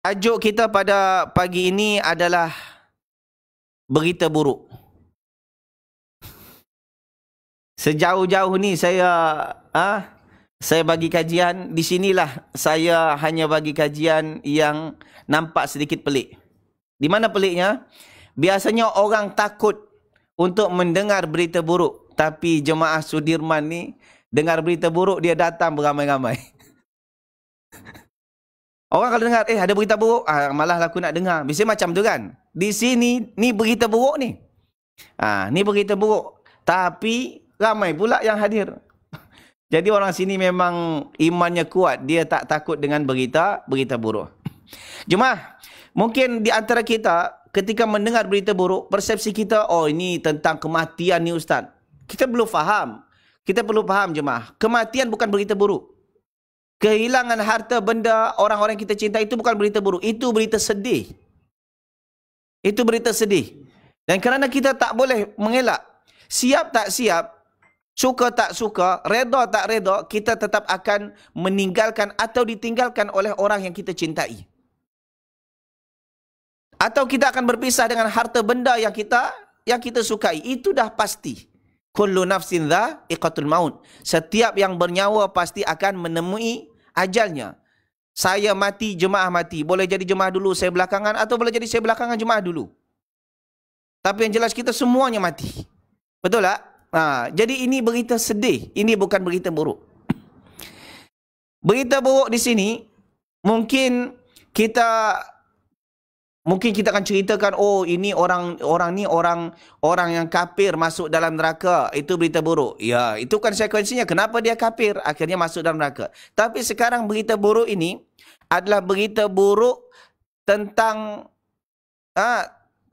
Tajuk kita pada pagi ini adalah berita buruk. Sejauh-jauh ni saya bagi kajian, di sinilah saya hanya bagi kajian yang nampak sedikit pelik. Di mana peliknya? Biasanya orang takut untuk mendengar berita buruk, tapi jemaah Sudirman ni dengar berita buruk dia datang beramai-ramai. Orang kalau dengar, ada berita buruk, malah aku nak dengar. Biasanya macam tu kan. Di sini, ni berita buruk ni. Ni berita buruk. Tapi, ramai pula yang hadir. Jadi orang sini memang imannya kuat. Dia tak takut dengan berita buruk. Jemaah, mungkin di antara kita, ketika mendengar berita buruk, persepsi kita, ini tentang kematian ni Ustaz. Kita belum faham. Kita perlu faham jemaah. Kematian bukan berita buruk. Kehilangan harta benda orang-orang kita cinta itu bukan berita buruk. Itu berita sedih. Itu berita sedih. Dan kerana kita tak boleh mengelak. Siap tak siap, suka tak suka, reda tak reda, kita tetap akan meninggalkan atau ditinggalkan oleh orang yang kita cintai. Atau kita akan berpisah dengan harta benda yang kita sukai. Itu dah pasti. Kullu nafsin dha'iqatul maut. Setiap yang bernyawa pasti akan menemui ajalnya. Saya mati, jemaah mati. Boleh jadi jemaah dulu, saya belakangan. Atau boleh jadi saya belakangan, jemaah dulu. Tapi yang jelas kita semuanya mati. Betul tak? Jadi ini berita sedih. Ini bukan berita buruk. Berita buruk di sini, mungkin kita akan ceritakan, ini orang yang kafir masuk dalam neraka. Itu berita buruk. Ya, itu kan sekuensinya. Kenapa dia kafir? Akhirnya masuk dalam neraka. Tapi sekarang berita buruk ini adalah berita buruk tentang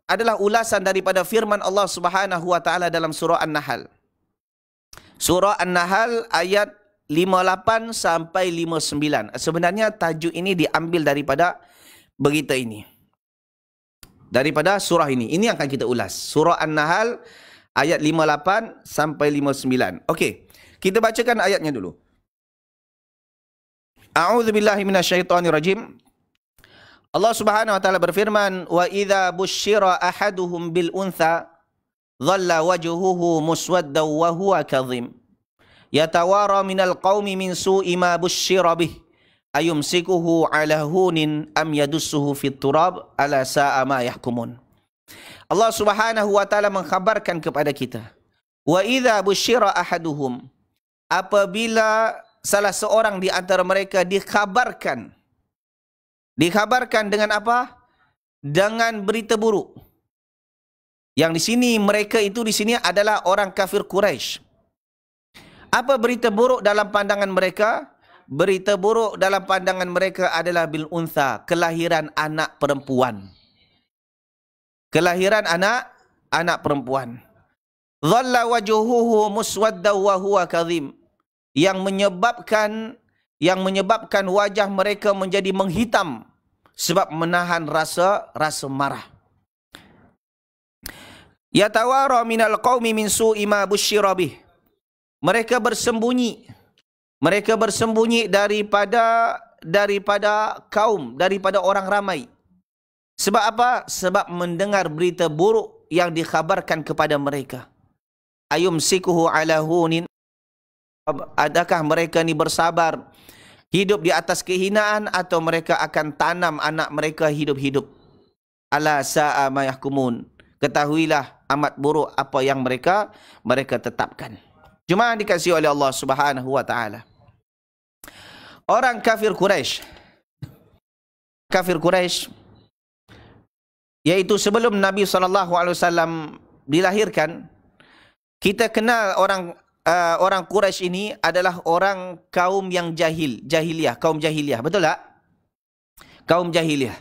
adalah ulasan daripada firman Allah Subhanahu wa taala dalam surah An-Nahl. Surah An-Nahl ayat 58 sampai 59. Sebenarnya tajuk ini diambil daripada berita ini. Daripada surah ini. Ini yang akan kita ulas. Surah An-Nahl ayat 58 sampai 59. Okey. Kita bacakan ayatnya dulu. A'udzubillahi minasyaitonirrajim. Allah Subhanahu wa taala berfirman, "Wa idza busyira ahaduhum bil untha dhalla wajhuhu muswaddan wa huwa kadhim. Yatawara minal qaumi min su'i ma busyira bih. Ayumsikuhu ala hunin am yadussuhu fit turab ala sa'a ma yahkumun." Allah Subhanahu wa taala mengkhabarkan kepada kita, wa idza busyira ahaduhum, apabila salah seorang di antara mereka dikhabarkan dengan apa? Dengan berita buruk. Yang di sini mereka itu di sini adalah orang kafir Quraisy. Apa berita buruk dalam pandangan mereka? Berita buruk dalam pandangan mereka adalah bil untha, kelahiran anak perempuan. Kelahiran anak perempuan. Dhalla wajhuhu muswaddan wa huwa kadhim. Yang menyebabkan wajah mereka menjadi menghitam sebab menahan rasa marah. Yatawara minal qaumi min su'i ma busyira bih. Mereka bersembunyi daripada kaum, daripada orang ramai. Sebab apa? Sebab mendengar berita buruk yang dikhabarkan kepada mereka. Ayumsikuhu ala hunin. Adakah mereka ni bersabar hidup di atas kehinaan, atau mereka akan tanam anak mereka hidup-hidup? Ala sa'a ma yahkumun. Ketahuilah amat buruk apa yang mereka tetapkan. Jemaah dikasihi oleh Allah Subhanahu wa taala. Orang kafir Quraisy, yaitu sebelum Nabi SAW dilahirkan, kita kenal orang Quraisy ini adalah orang kaum yang kaum jahiliyah, betul tak? Kaum jahiliyah.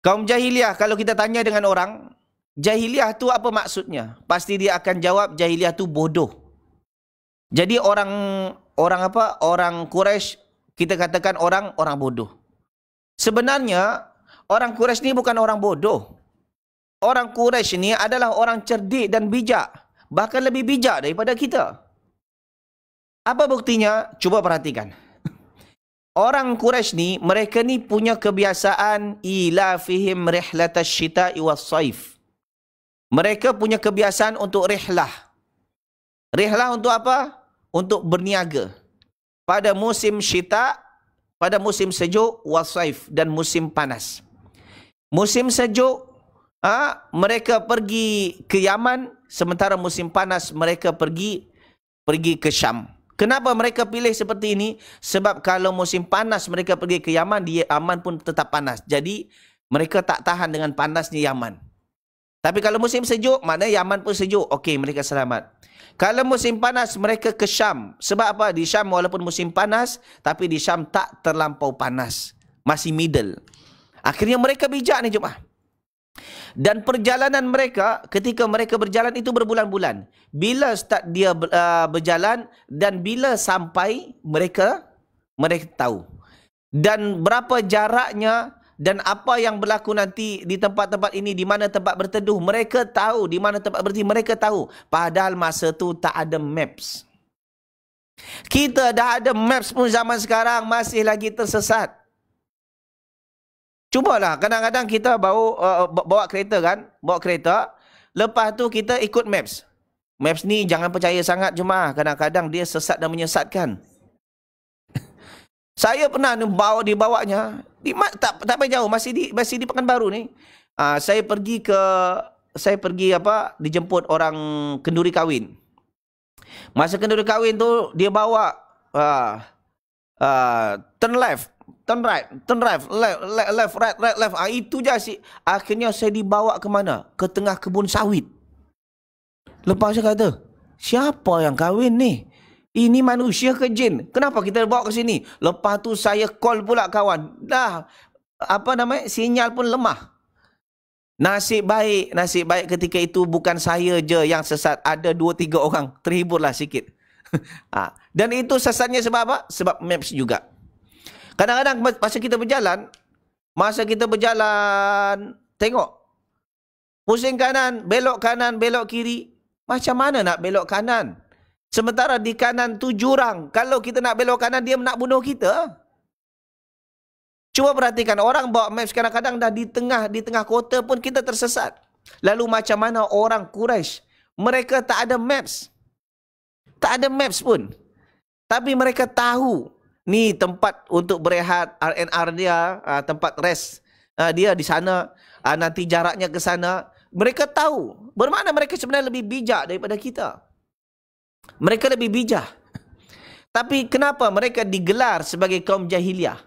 Kaum jahiliyah, kalau kita tanya dengan orang, jahiliyah tu apa maksudnya? Pasti dia akan jawab jahiliyah tu bodoh. Jadi orang Quraisy kita katakan orang bodoh. Sebenarnya orang Quraisy ni bukan orang bodoh. Orang Quraisy ni adalah orang cerdik dan bijak. Bahkan lebih bijak daripada kita. Apa buktinya? Cuba perhatikan. orang Quraisy ni, mereka ni punya kebiasaan ila fihim rihlatash syita'i was-saif. Mereka punya kebiasaan untuk rihlah. Rihlah untuk apa? Untuk berniaga. Pada musim syita, pada musim sejuk, was-saif, dan musim panas. Musim sejuk, mereka pergi ke Yaman, sementara musim panas mereka pergi ke Syam. Kenapa mereka pilih seperti ini? Sebab kalau musim panas mereka pergi ke Yaman, di Yaman pun tetap panas. Jadi mereka tak tahan dengan panasnya Yaman. Tapi kalau musim sejuk, maknanya Yaman pun sejuk. Okey, mereka selamat. Kalau musim panas, mereka ke Syam. Sebab apa? Di Syam walaupun musim panas, tapi di Syam tak terlampau panas. Masih middle. Akhirnya mereka bijak ni jemaah. Dan perjalanan mereka, ketika mereka berjalan itu berbulan-bulan. Bila start dia berjalan dan bila sampai mereka tahu. Dan berapa jaraknya dan apa yang berlaku nanti di tempat-tempat ini, di mana tempat berteduh, mereka tahu. Di mana tempat berhenti, mereka tahu. Padahal masa tu tak ada maps. Kita dah ada maps pun zaman sekarang masih lagi tersesat. Cubalah, kadang-kadang kita bawa kereta kan, bawa kereta, lepas tu kita ikut maps. Maps ni jangan percaya sangat jemaah, kadang-kadang dia sesat dan menyesatkan. Saya pernah dibawanya, tak jauh, masih di Pekanbaru ni. Saya pergi dijemput orang kenduri kahwin. Masa kenduri kahwin tu dia bawa turn left, turn right, left, right, left. Itu je asyik. Akhirnya saya dibawa ke mana? Ke tengah kebun sawit. Lepas saya kata, siapa yang kahwin ni? Ini manusia ke jin? Kenapa kita bawa ke sini? Lepas tu saya call pula kawan. Dah, sinyal pun lemah. Nasib baik ketika itu bukan saya je yang sesat. Ada 2-3 orang. Terhiburlah sikit. Dan itu sesatnya sebab apa? Sebab maps juga. Kadang-kadang masa kita berjalan, tengok. Pusing kanan, belok kiri. Macam mana nak belok kanan? Sementara di kanan tu jurang. Kalau kita nak belok kanan, dia nak bunuh kita. Cuba perhatikan, orang bawa maps kadang-kadang dah di tengah kota pun kita tersesat. Lalu macam mana orang Quraisy? Mereka tak ada maps. Tak ada maps pun. Tapi mereka tahu, ni tempat untuk berehat, R&R dia, tempat rest dia di sana, nanti jaraknya ke sana. Mereka tahu. Bermakna mereka sebenarnya lebih bijak daripada kita. Mereka lebih bijak. Tapi kenapa mereka digelar sebagai kaum jahiliah?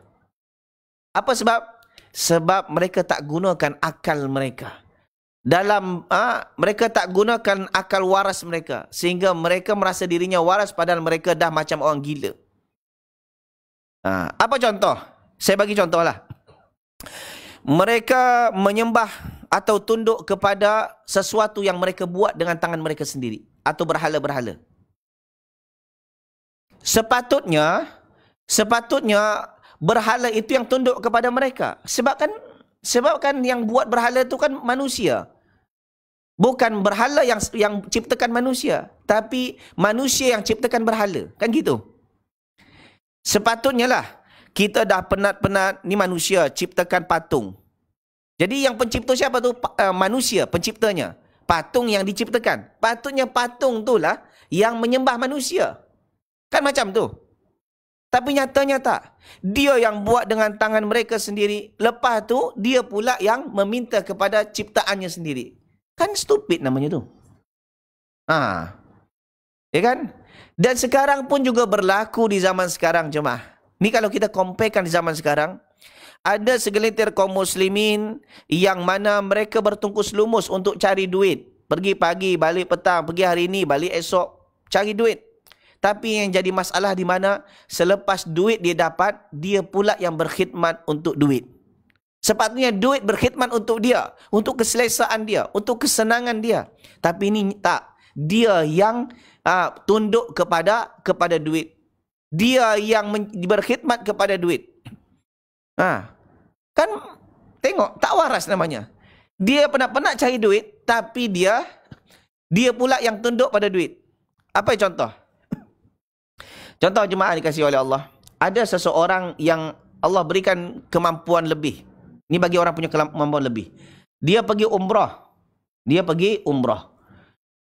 Apa sebab? Sebab mereka tak gunakan akal mereka. Mereka tak gunakan akal waras mereka. Sehingga mereka merasa dirinya waras padahal mereka dah macam orang gila. Apa contoh? Saya bagi contohlah. Mereka menyembah atau tunduk kepada sesuatu yang mereka buat dengan tangan mereka sendiri. Atau berhala-berhala. Sepatutnya berhala itu yang tunduk kepada mereka. Sebab kan yang buat berhala itu kan manusia. Bukan berhala yang ciptakan manusia, tapi manusia yang ciptakan berhala. Kan gitu. Sepatutnya lah kita dah penat-penat ni manusia ciptakan patung. Jadi yang pencipta siapa tu? Manusia penciptanya. Patung yang diciptakan. Patutnya patung tu lah yang menyembah manusia. Kan macam tu. Tapi nyatanya tak. Dia yang buat dengan tangan mereka sendiri. Lepas tu, dia pula yang meminta kepada ciptaannya sendiri. Kan stupid namanya tu. Ya kan? Dan sekarang pun juga berlaku di zaman sekarang jemaah. Ni kalau kita comparekan di zaman sekarang. Ada segelintir kaum muslimin yang mana mereka bertungkus lumus untuk cari duit. Pergi pagi, balik petang. Pergi hari ini, balik esok. Cari duit. Tapi yang jadi masalah di mana selepas duit dia dapat, dia pula yang berkhidmat untuk duit. Sepatutnya duit berkhidmat untuk dia, untuk keselesaan dia, untuk kesenangan dia. Tapi ini tak. Dia yang tunduk kepada duit. Dia yang berkhidmat kepada duit. Kan tengok, tak waras namanya. Dia penat-penat cari duit, tapi dia pula yang tunduk pada duit. Apa contoh? Contoh jemaah dikasihi oleh Allah. ada seseorang yang Allah berikan kemampuan lebih. Ini bagi orang punya kemampuan lebih. Dia pergi umrah. Dia pergi umrah.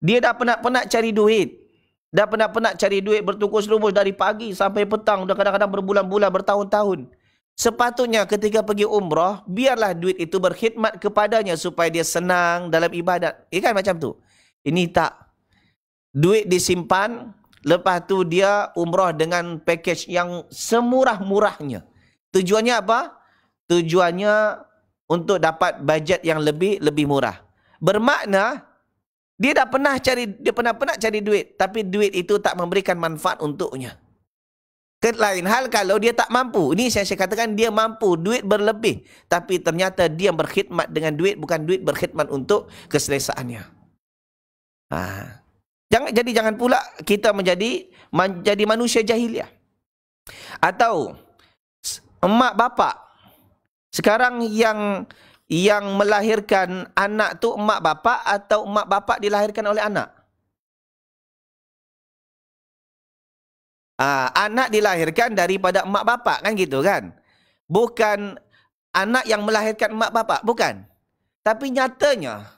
Dia dah penat-penat cari duit. Dah penat-penat cari duit bertukus-lumus dari pagi sampai petang. Dah kadang-kadang berbulan-bulan, bertahun-tahun. Sepatutnya ketika pergi umrah, biarlah duit itu berkhidmat kepadanya supaya dia senang dalam ibadat. Kan macam tu. Ini tak. Duit disimpan, lepas tu dia umrah dengan package yang semurah-murahnya. Tujuannya apa? Tujuannya untuk dapat bajet yang lebih murah. Bermakna dia pernah cari duit, tapi duit itu tak memberikan manfaat untuknya. Lain hal kalau dia tak mampu. Ini saya katakan dia mampu, duit berlebih, tapi ternyata dia berkhidmat dengan duit, bukan duit berkhidmat untuk keselesaannya. Jangan pula kita menjadi manusia jahiliah. Atau emak bapak. Sekarang yang melahirkan anak tu emak bapak atau emak bapak dilahirkan oleh anak? Anak dilahirkan daripada emak bapak, kan gitu kan? Bukan anak yang melahirkan emak bapak, bukan. Tapi nyatanya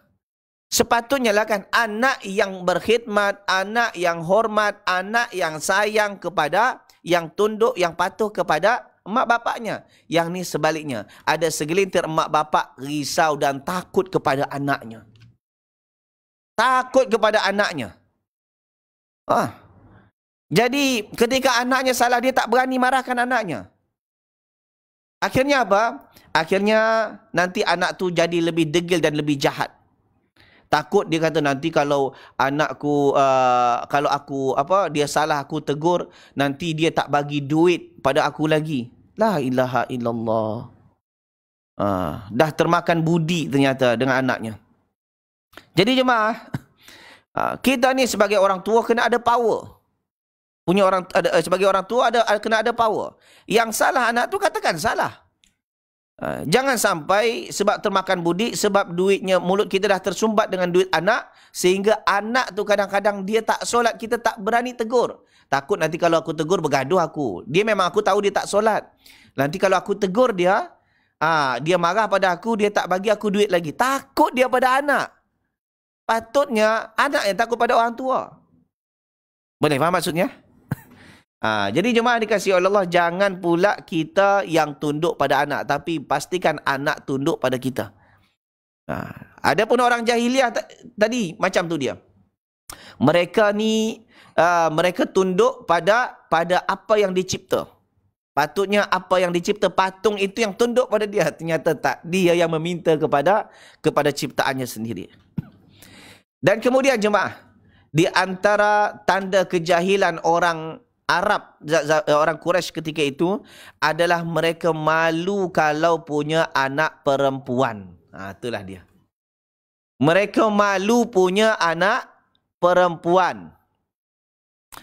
sepatutnya lah kan anak yang berkhidmat, anak yang hormat, anak yang sayang kepada, yang tunduk, yang patuh kepada emak bapaknya. Yang ni sebaliknya. Ada segelintir emak bapak risau dan takut kepada anaknya. Takut kepada anaknya. Jadi ketika anaknya salah, dia tak berani marahkan anaknya. Akhirnya apa? Akhirnya nanti anak tu jadi lebih degil dan lebih jahat. Takut dia kata nanti kalau anakku, kalau aku dia salah aku tegur, nanti dia tak bagi duit pada aku lagi. La ilaha illallah. Dah termakan budi ternyata dengan anaknya. Jadi jemaah, kita ni sebagai orang tua kena ada power. Sebagai orang tua kena ada power. Yang salah anak tu katakan salah. Jangan sampai sebab termakan budi, sebab duitnya, mulut kita dah tersumbat dengan duit anak, sehingga anak tu kadang-kadang dia tak solat, kita tak berani tegur. Takut nanti kalau aku tegur bergaduh aku. Dia memang aku tahu dia tak solat. Nanti kalau aku tegur dia, dia marah pada aku, dia tak bagi aku duit lagi. Takut dia pada anak. Patutnya anak yang takut pada orang tua. Boleh faham maksudnya? Jadi jemaah dikasihi oleh Allah, jangan pula kita yang tunduk pada anak, tapi pastikan anak tunduk pada kita. Adapun orang jahiliah tadi macam tu dia. Mereka ni mereka tunduk pada apa yang dicipta. Patutnya apa yang dicipta, patung itu yang tunduk pada dia. Ternyata tak, dia yang meminta kepada ciptaannya sendiri. Dan kemudian jemaah, di antara tanda kejahilan orang Arab, orang Quraisy ketika itu adalah mereka malu kalau punya anak perempuan. Itulah dia. Mereka malu punya anak perempuan.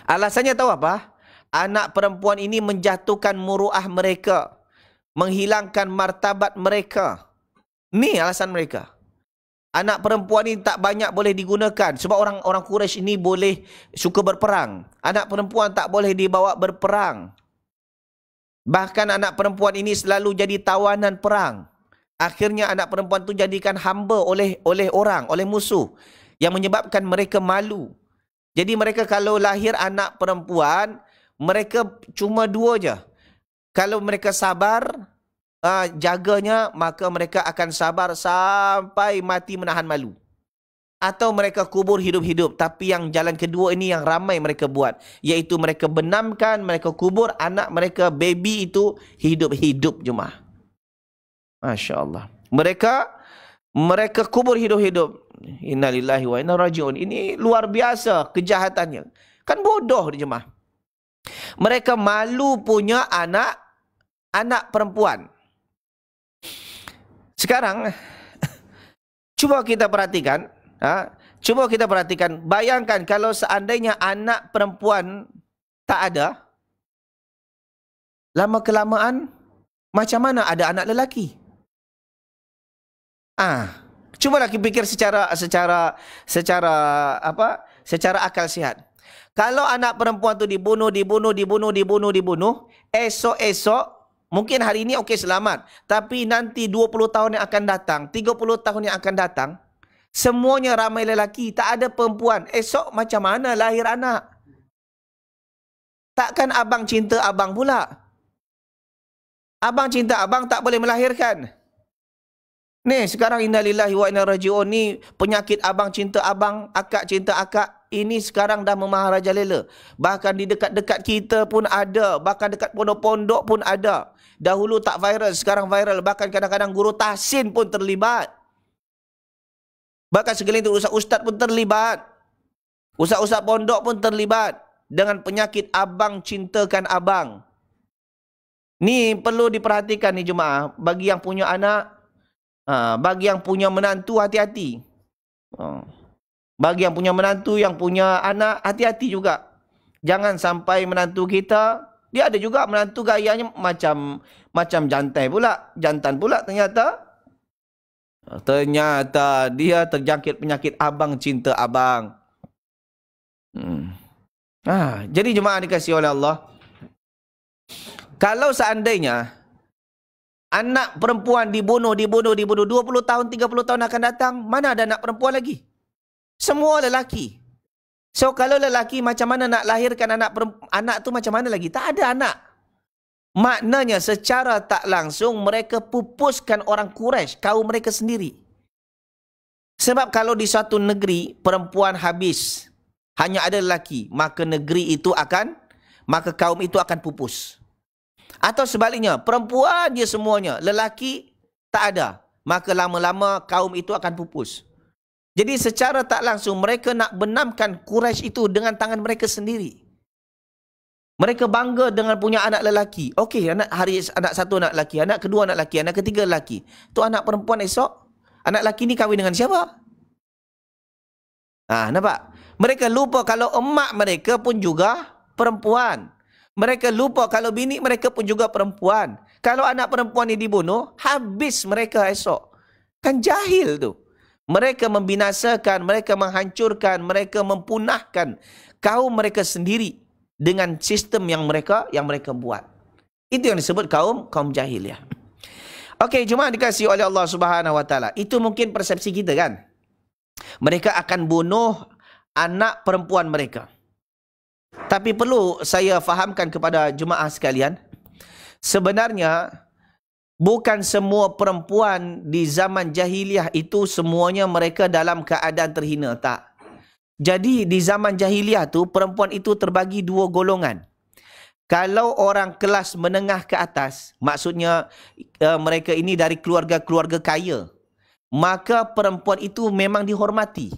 Alasannya tahu apa? Anak perempuan ini menjatuhkan muruah mereka, menghilangkan martabat mereka. Ni alasan mereka. Anak perempuan ini tak banyak boleh digunakan. Sebab orang Quraisy ini boleh suka berperang. Anak perempuan tak boleh dibawa berperang. Bahkan anak perempuan ini selalu jadi tawanan perang. Akhirnya anak perempuan itu jadikan hamba oleh orang, oleh musuh. Yang menyebabkan mereka malu. Jadi mereka kalau lahir anak perempuan, mereka cuma dua je. Kalau mereka sabar, jaganya, maka mereka akan sabar sampai mati menahan malu. Atau mereka kubur hidup-hidup. Tapi yang jalan kedua ini yang ramai mereka buat. Iaitu mereka benamkan, mereka kubur anak mereka, baby itu hidup-hidup jemaah. Masya Allah. Mereka kubur hidup-hidup. Innalillahi wa inna raji'un. Ini luar biasa kejahatannya. Kan bodoh jemaah. Mereka malu punya anak perempuan. Sekarang, cuba kita perhatikan. Cuba kita perhatikan. Bayangkan kalau seandainya anak perempuan tak ada. Lama-kelamaan, macam mana ada anak lelaki? Cubalah kita fikir secara akal sihat. Kalau anak perempuan tu dibunuh, esok-esok, mungkin hari ini okey selamat. Tapi nanti 20 tahun yang akan datang, 30 tahun yang akan datang, semuanya ramai lelaki, tak ada perempuan. Esok macam mana lahir anak? Takkan abang cinta abang pula? Abang cinta abang tak boleh melahirkan. Ni sekarang innalillahi wa inna raji'un ni penyakit abang cinta abang, akak cinta akak. Ini sekarang dah memaharajalela. Bahkan di dekat-dekat kita pun ada. Bahkan dekat pondok-pondok pun ada. Dahulu tak viral, sekarang viral. Bahkan kadang-kadang guru tahsin pun terlibat. Bahkan segelintir ustaz-ustaz pun terlibat. Ustaz-ustaz pondok pun terlibat. Dengan penyakit abang cintakan abang. Ni perlu diperhatikan ni jemaah. Bagi yang punya anak, bagi yang punya menantu, hati-hati. Bagi yang punya menantu, yang punya anak, hati-hati juga. Jangan sampai menantu kita, dia ada juga menantu gayanya macam jantai pula. Jantan pula ternyata. Ternyata dia terjangkit penyakit abang cinta abang. Jadi jemaah dikasihi oleh Allah. Kalau seandainya anak perempuan dibunuh 20 tahun, 30 tahun akan datang, mana ada anak perempuan lagi? Semua lelaki. So kalau lelaki macam mana nak lahirkan anak tu macam mana lagi? Tak ada anak. Maknanya secara tak langsung mereka pupuskan orang Quraisy, kaum mereka sendiri. Sebab kalau di satu negeri perempuan habis, hanya ada lelaki, maka negeri itu maka kaum itu akan pupus. Atau sebaliknya, perempuan je semuanya, lelaki tak ada, maka lama-lama kaum itu akan pupus. Jadi secara tak langsung mereka nak benamkan Quraisy itu dengan tangan mereka sendiri. Mereka bangga dengan punya anak lelaki. Okey, anak satu anak lelaki, anak kedua anak lelaki, anak ketiga lelaki. Tu anak perempuan esok, anak lelaki ni kahwin dengan siapa? Nampak? Mereka lupa kalau emak mereka pun juga perempuan. Mereka lupa kalau bini mereka pun juga perempuan. Kalau anak perempuan ni dibunuh, habis mereka esok. Kan jahil tu. Mereka membinasakan, mereka menghancurkan, mereka mempunahkan kaum mereka sendiri dengan sistem yang mereka buat. Itu yang disebut kaum jahiliah. Okey, jemaah dikasihi oleh Allah Subhanahu Wa Taala. Itu mungkin persepsi kita kan. Mereka akan bunuh anak perempuan mereka. Tapi perlu saya fahamkan kepada jemaah sekalian, sebenarnya bukan semua perempuan di zaman jahiliah itu semuanya mereka dalam keadaan terhina, tak. Jadi di zaman jahiliah tu perempuan itu terbagi dua golongan. Kalau orang kelas menengah ke atas, maksudnya mereka ini dari keluarga-keluarga kaya, maka perempuan itu memang dihormati.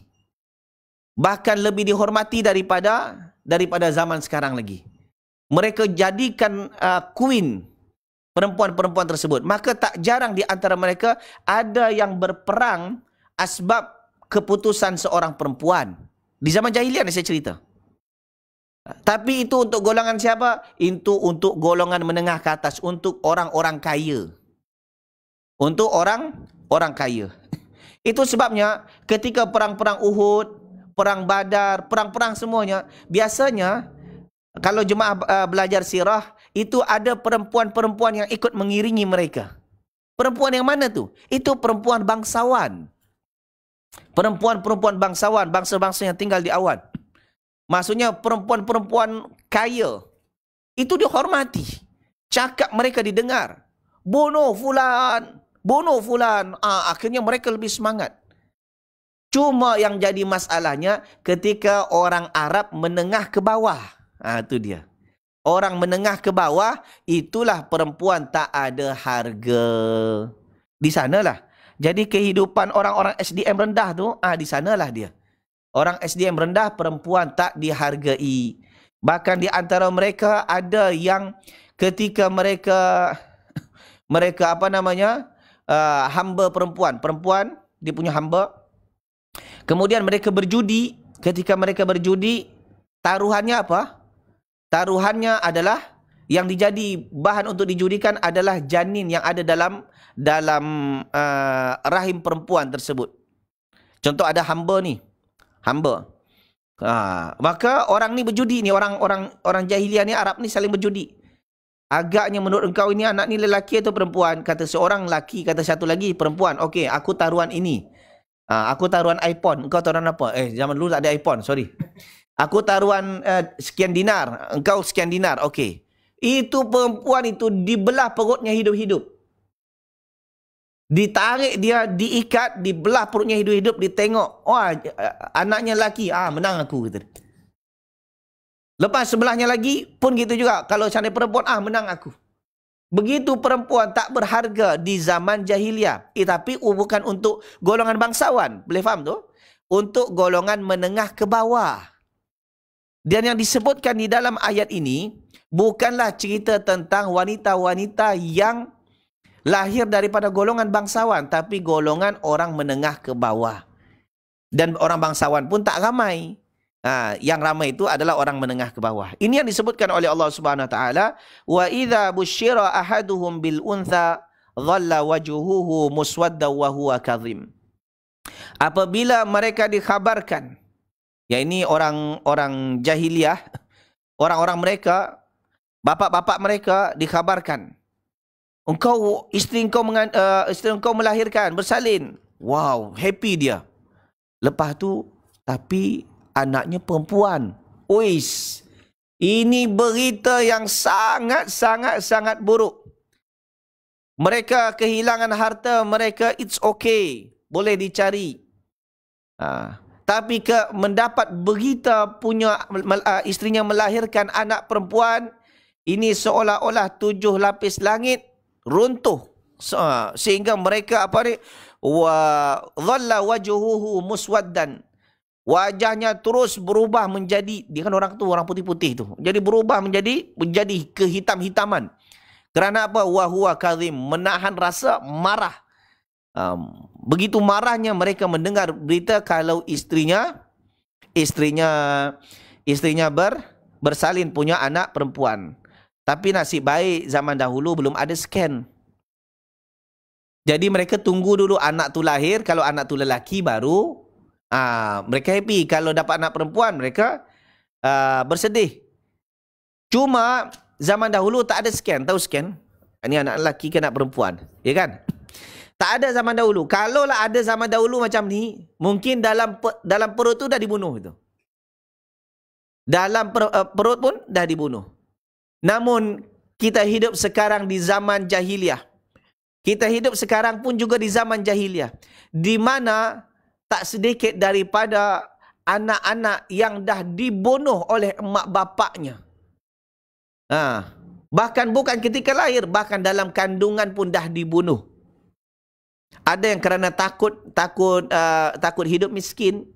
Bahkan lebih dihormati daripada zaman sekarang lagi. Mereka jadikan queen perempuan-perempuan tersebut. Maka tak jarang di antara mereka ada yang berperang asbab keputusan seorang perempuan. Di zaman jahiliah ni saya cerita. Tapi itu untuk golongan siapa? Itu untuk golongan menengah ke atas. Untuk orang-orang kaya. Untuk orang kaya. Itu sebabnya ketika perang-perang Uhud, perang Badar, perang-perang semuanya, biasanya kalau jemaah belajar sirah, itu ada perempuan-perempuan yang ikut mengiringi mereka. Perempuan yang mana tu? Itu perempuan bangsawan. Perempuan-perempuan bangsawan, bangsa-bangsa yang tinggal di awan. Maksudnya perempuan-perempuan kaya. Itu dihormati. Cakap mereka didengar. Bunuh fulan, bunuh fulan. Akhirnya mereka lebih semangat. Cuma yang jadi masalahnya ketika orang Arab menengah ke bawah. Itu dia. Orang menengah ke bawah, itulah perempuan tak ada harga. Di sanalah. Jadi kehidupan orang-orang SDM rendah tu, di sanalah dia. Orang SDM rendah, perempuan tak dihargai. Bahkan di antara mereka ada yang ketika mereka hamba perempuan. Perempuan, dia punya hamba. Kemudian mereka berjudi. Ketika mereka berjudi, taruhannya apa? Taruhannya adalah yang dijadi bahan untuk dijudikan adalah janin yang ada dalam rahim perempuan tersebut. Contoh ada hamba ni. Hamba. Maka orang ni berjudi ni, orang jahiliah ni, Arab ni saling berjudi. Agaknya menurut engkau ini anak ni lelaki atau perempuan? Kata seorang lelaki, kata satu lagi perempuan. Okey, aku taruhan ini. Aku taruhan iPhone. Engkau taruhan apa? Zaman dulu tak ada iPhone, sorry. Aku taruhan sekian dinar. Engkau sekian dinar. Okey. Itu perempuan itu dibelah perutnya hidup-hidup. Ditarik dia, diikat, dibelah perutnya hidup-hidup, ditengok. Wah, anaknya lelaki. Menang aku, kata. Lepas sebelahnya lagi pun gitu juga. Kalau seandainya perempuan, menang aku. Begitu perempuan tak berharga di zaman jahiliah. Tapi bukan untuk golongan bangsawan. Boleh faham tu? Untuk golongan menengah ke bawah. Dan yang disebutkan di dalam ayat ini, bukanlah cerita tentang wanita-wanita yang lahir daripada golongan bangsawan. Tapi golongan orang menengah ke bawah. Dan orang bangsawan pun tak ramai. Yang ramai itu adalah orang menengah ke bawah. Ini yang disebutkan oleh Allah Subhanahu wa taala, wa idza busyira ahaduhum bil untha dhalla wajhuhu muswadda wa huwa kadhim. Apabila mereka dikhabarkan, ya ini orang-orang jahiliyah, orang-orang mereka, bapa-bapa mereka dikhabarkan, isteri engkau melahirkan, bersalin. Wow, happy dia. Lepas tu tapi anaknya perempuan. Uish. Ini berita yang sangat buruk. Mereka kehilangan harta mereka, it's okay. Boleh dicari. Tapi mendapat berita punya isterinya melahirkan anak perempuan, ini seolah-olah 7 lapis langit runtuh. Sehingga mereka dhalla wajhuhu muswaddan. Wajahnya terus berubah menjadi, dia kan orang putih-putih tu. Jadi berubah menjadi kehitam-hitaman. Kerana apa? Wa huwa kadhim, menahan rasa marah. Begitu marahnya mereka mendengar berita kalau istrinya bersalin punya anak perempuan. Tapi nasib baik zaman dahulu belum ada scan. Jadi mereka tunggu dulu anak tu lahir. Kalau anak tu lelaki baru mereka happy. Kalau dapat anak perempuan, mereka bersedih. Cuma zaman dahulu tak ada scan. Tahu scan? Ini anak lelaki ke anak perempuan? Ya kan? Tak ada zaman dahulu. Kalaulah ada zaman dahulu macam ni, mungkin dalam perut tu dah dibunuh itu. Dalam perut pun dah dibunuh. Namun kita hidup sekarang di zaman jahiliah. Kita hidup sekarang pun juga di zaman jahiliah, di mana tak sedikit daripada anak-anak yang dah dibunuh oleh emak bapaknya. Bahkan bukan ketika lahir, bahkan dalam kandungan pun dah dibunuh. Ada yang kerana takut hidup miskin,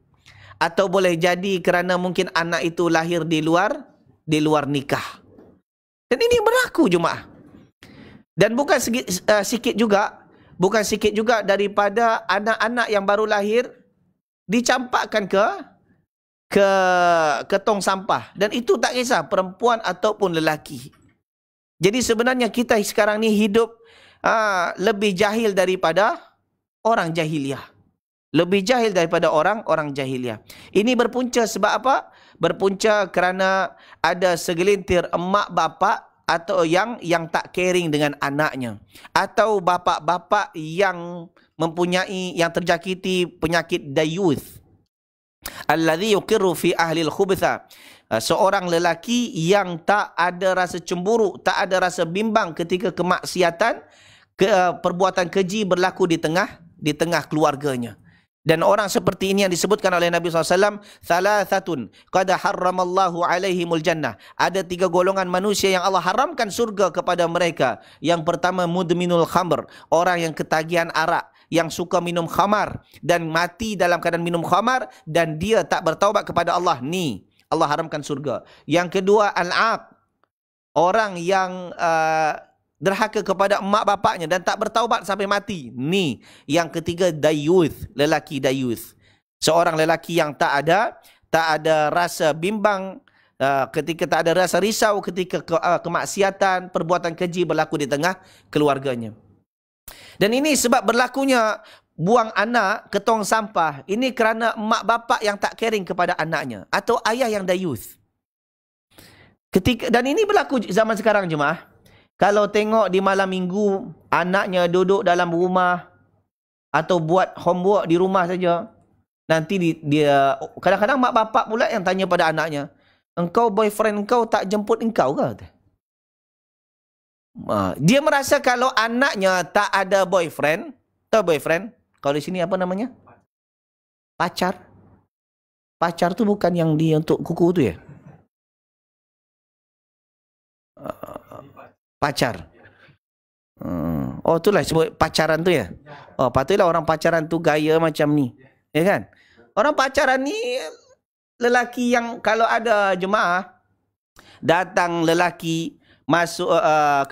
atau boleh jadi kerana mungkin anak itu lahir di luar nikah. Dan ini berlaku jemaah. Dan bukan sikit juga daripada anak-anak yang baru lahir dicampakkan ke tong sampah. Dan itu tak kisah perempuan ataupun lelaki. Jadi sebenarnya kita sekarang ni hidup lebih jahil daripada orang jahiliah. Lebih jahil daripada orang jahiliah. Ini berpunca sebab apa? Berpunca kerana ada segelintir emak bapa atau yang tak caring dengan anaknya, atau bapa-bapa yang terjangkiti penyakit dayuth, alladhi yuqirru fi ahli al-khubtha, seorang lelaki yang tak ada rasa cemburu, tak ada rasa bimbang ketika kemaksiatan, perbuatan keji berlaku di tengah keluarganya. Dan orang seperti ini yang disebutkan oleh Nabi SAW, thalathatun qad harramallahu alaihimul jannah. Ada 3 golongan manusia yang Allah haramkan surga kepada mereka. Yang pertama, mudminul khamr, orang yang ketagihan arak, yang suka minum khamar dan mati dalam keadaan minum khamar dan dia tak bertaubat kepada Allah. Ni Allah haramkan surga. Yang kedua, al-aq, orang yang derhaka kepada emak bapaknya dan tak bertaubat sampai mati. Ni. Yang ketiga, dayuth, lelaki dayuth. Seorang lelaki yang tak ada rasa bimbang, ketika tak ada rasa risau ketika kemaksiatan, perbuatan keji berlaku di tengah keluarganya. Dan ini sebab berlakunya buang anak ke tong sampah. Ini kerana emak bapak yang tak caring kepada anaknya, atau ayah yang dayuth. Dan ini berlaku zaman sekarang jemaah. Kalau tengok di malam minggu, anaknya duduk dalam rumah atau buat homework di rumah saja, nanti dia kadang-kadang mak bapak pula yang tanya pada anaknya, engkau boyfriend engkau tak jemput engkau ke? Dia merasa kalau anaknya tak ada boyfriend, kalau di sini apa namanya? Pacar. Pacar tu bukan yang dia untuk kuku tu ya? Pacar. Oh itulah sebut pacaran tu ya? Oh patutlah orang pacaran tu gaya macam ni. Ya kan? Orang pacaran ni lelaki yang kalau ada jemaah, datang lelaki, masuk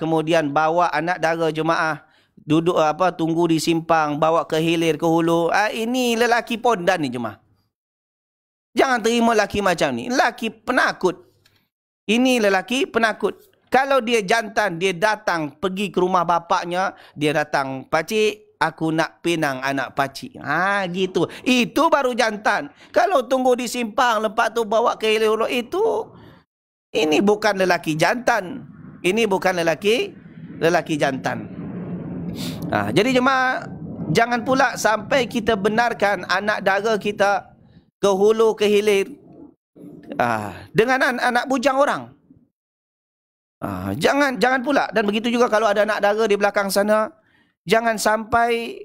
kemudian bawa anak dara jemaah, duduk tunggu di simpang, bawa ke hilir ke hulu. Ini lelaki pondan ni jemaah. Jangan terima lelaki macam ni. Lelaki penakut. Ini lelaki penakut. Kalau dia jantan, dia datang pergi ke rumah bapaknya, dia datang, pakcik, aku nak pinang anak pakcik. Gitu. Itu baru jantan. Kalau tunggu di simpang, lepas tu bawa ke hilir hulu, ini bukan lelaki jantan. Ini bukan lelaki jantan. Jadi jemaah, jangan pula sampai kita benarkan anak dara kita ke hulu ke hilir dengan anak bujang orang. Jangan pula. Dan begitu juga kalau ada anak dara di belakang sana, jangan sampai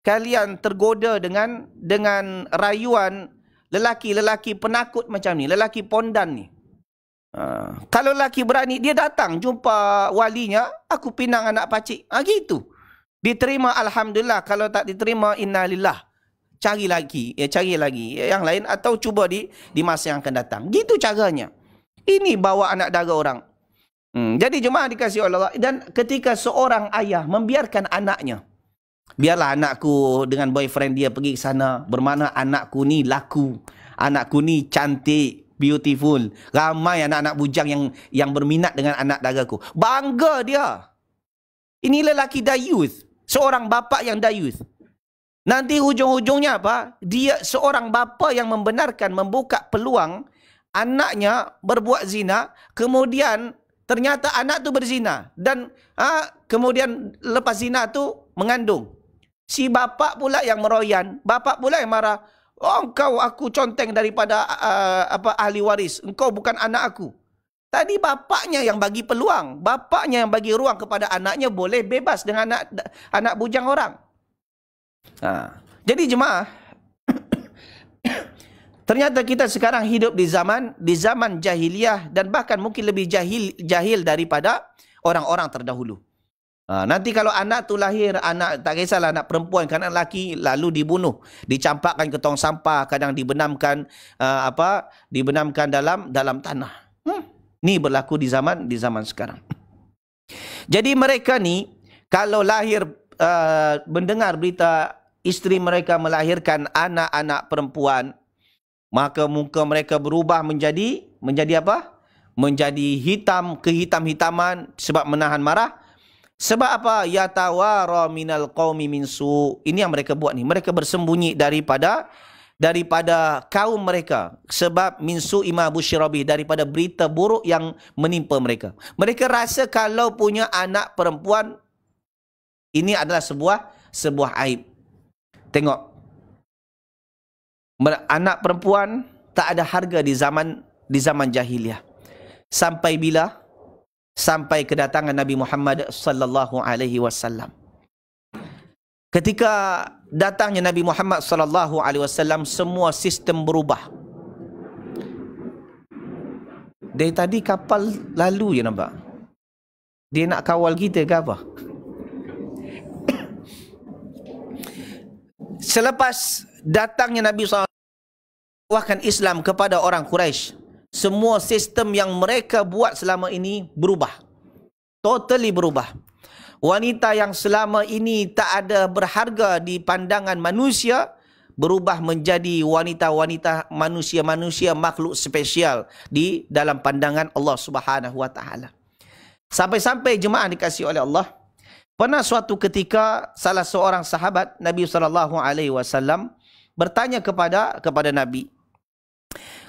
kalian tergoda dengan rayuan lelaki-lelaki penakut macam ni, lelaki pondan ni. Kalau lelaki berani, dia datang jumpa walinya, aku pinang anak pakcik. Gitu. Diterima alhamdulillah, kalau tak diterima innalillah. Cari lagi yang lain atau cuba di masa yang akan datang. Gitu caranya. Ini bawa anak dara orang. Jadi jemaah dikasihi oleh Allah, dan ketika seorang ayah membiarkan anaknya, biarlah anakku dengan boyfriend dia pergi ke sana, bermakna anakku ni laku, anakku ni cantik, beautiful. Ramai anak-anak bujang yang berminat dengan anak daraku. Bangga dia. Ini lelaki dayuth, seorang bapa yang dayuth. Nanti hujung-hujungnya apa? Dia seorang bapa yang membenarkan, membuka peluang anaknya berbuat zina, kemudian ternyata anak tu berzina dan kemudian lepas zina tu mengandung. Si bapa pula yang meroyan, bapa pula yang marah. Engkau aku conteng daripada ahli waris. Engkau bukan anak aku. Tadi bapaknya yang bagi peluang, bapaknya yang bagi ruang kepada anaknya boleh bebas dengan anak bujang orang. Jadi jemaah, ternyata kita sekarang hidup di zaman jahiliyah, dan bahkan mungkin lebih jahil daripada orang-orang terdahulu. Nanti kalau anak tu lahir, anak tak kisahlah anak perempuan ke anak lelaki, lalu dibunuh, dicampakkan ke tong sampah, kadang dibenamkan dibenamkan dalam tanah. Ni berlaku di zaman sekarang. Jadi mereka ni kalau lahir mendengar berita isteri mereka melahirkan anak-anak perempuan, maka muka mereka berubah menjadi apa? Menjadi hitam, kehitam-hitaman sebab menahan marah. Sebab apa? Yatawara minal qaumi min su. Ini yang mereka buat ni. Mereka bersembunyi daripada kaum mereka. Sebab min su ima busyirabi, daripada berita buruk yang menimpa mereka. Mereka rasa kalau punya anak perempuan, ini adalah sebuah aib. Tengok. Anak perempuan tak ada harga di zaman jahiliyah. Sampai bila? Sampai kedatangan Nabi Muhammad sallallahu alaihi wasallam. Ketika datangnya Nabi Muhammad sallallahu alaihi wasallam, semua sistem berubah. Dari tadi kapal lalu je nampak. Dia nak kawal kita ke apa? Selepas datangnya Nabi SAW wahkan Islam kepada orang Quraisy, semua sistem yang mereka buat selama ini berubah. Totally berubah. Wanita yang selama ini tak ada berharga di pandangan manusia, berubah menjadi wanita-wanita, manusia-manusia, makhluk spesial di dalam pandangan Allah Subhanahu wa taala. Sampai-sampai jemaah dikasihi oleh Allah, pernah suatu ketika salah seorang sahabat Nabi SAW bertanya kepada Nabi,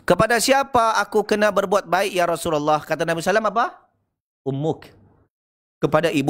kepada siapa aku kena berbuat baik ya Rasulullah? Kata Nabi SAW apa? Ummuk. kepada ibu